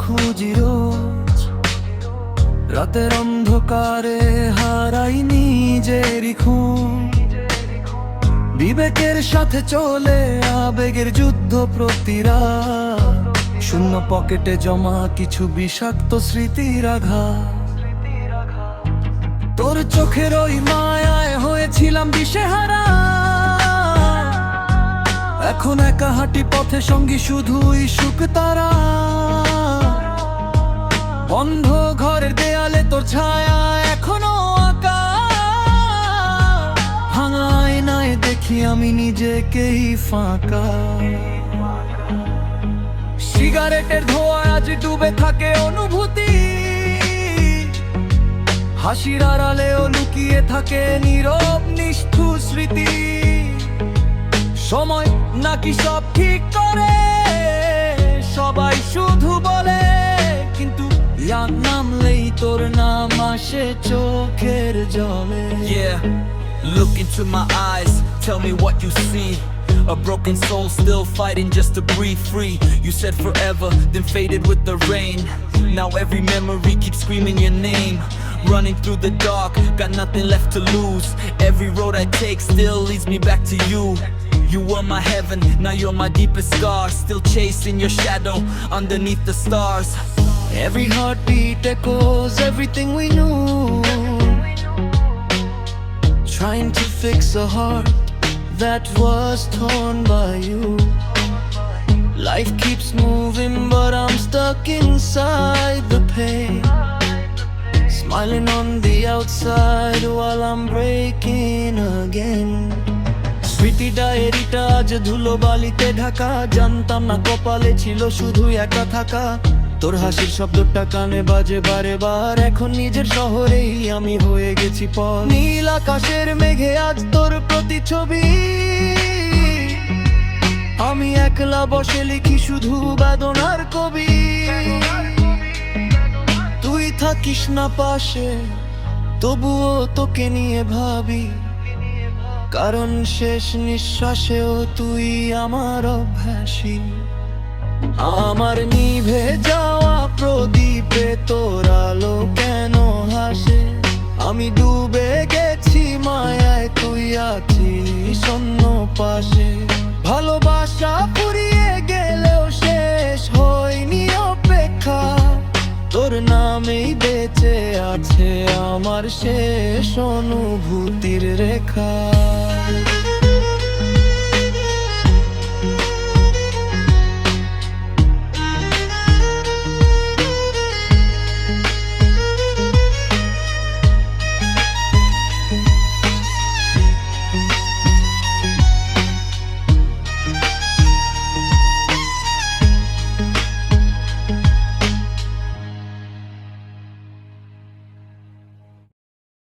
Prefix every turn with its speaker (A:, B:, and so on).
A: খুঁজি রোজ, রাতের অন্ধকারে হারাই নিজেরই খুঁজ। বিবেকের সাথে চলে আবেগের যুদ্ধ প্রতিরা, শূন্য পকেটে জমা কিছু বিষাক্ত স্মৃতির আঘাত। তোর চোখের ওই মায়ায় হয়েছিলাম দিশেহারা, এখন একা হাঁটি পথে সঙ্গী শুধুই সুখ তারা। বন্ধ ঘরের দেয়ালে তোর ছায়া এখনো আঁকা, ভাঙা আয়নায় দেখি আমি নিজেকেই ফাঁকা। সিগারেটের ধোঁয়া আজ ডুবে থাকে অনুভূতি, হাসির আড়ালেও লুকিয়ে থাকে নীরব নিষ্ঠুর স্মৃতি। সময় নাকি সব ঠিক করে, সবাই শুধু বলে, কিন্তু ইয়াদ নামলেই তোর নাম আসে চোখের জলে।
B: Yeah, look into my eyes, tell me what you see. A broken soul still fighting just to breathe free. You said forever, then faded with the rain. Now every memory keeps screaming your name. Running through the dark, got nothing left to lose. Every road I take still leads me back to you. You were my heaven, now you're my deepest scar. Still chasing your shadow underneath the stars.
A: Every heartbeat echoes everything we knew, trying to fix a heart that was torn by you. Life keeps moving but I'm stuck inside the pain, smiling on the outside while I'm breaking again. স্মৃতি ডায়েরিটা আজ ধুলো বালিতে ঢাকা, জানতাম না কপালে ছিল শুধু একা থাকা। তোর হাসির শব্দটা কানে বাজে বারে বার, এখন নিজের শহরেই আমি হয়ে গেছি পর। নীল আকাশের মেঘে আজ তোর প্রতিচ্ছবি, আমি একলা বসে লিখি শুধু বেদনার কবি। তুই থাকিস না পাশে, তবুও তোকে নিয়ে ভাবি, কারণ শেষ নিঃশ্বাসেও তুই আমার অভ্যাসী। আমার নিভে যাওয়া প্রদীপে তোর আলো কেন হাসে, আমি ডুবে গেছি মায়ায়, তুই আছিস অন্য পাশে। ভালোবাসা ফুরিয়ে গেলেও শেষ হয়নি অপেক্ষা, তোর নামেই বেঁচে আছে আমার শেষ অনুভূতির রেখা।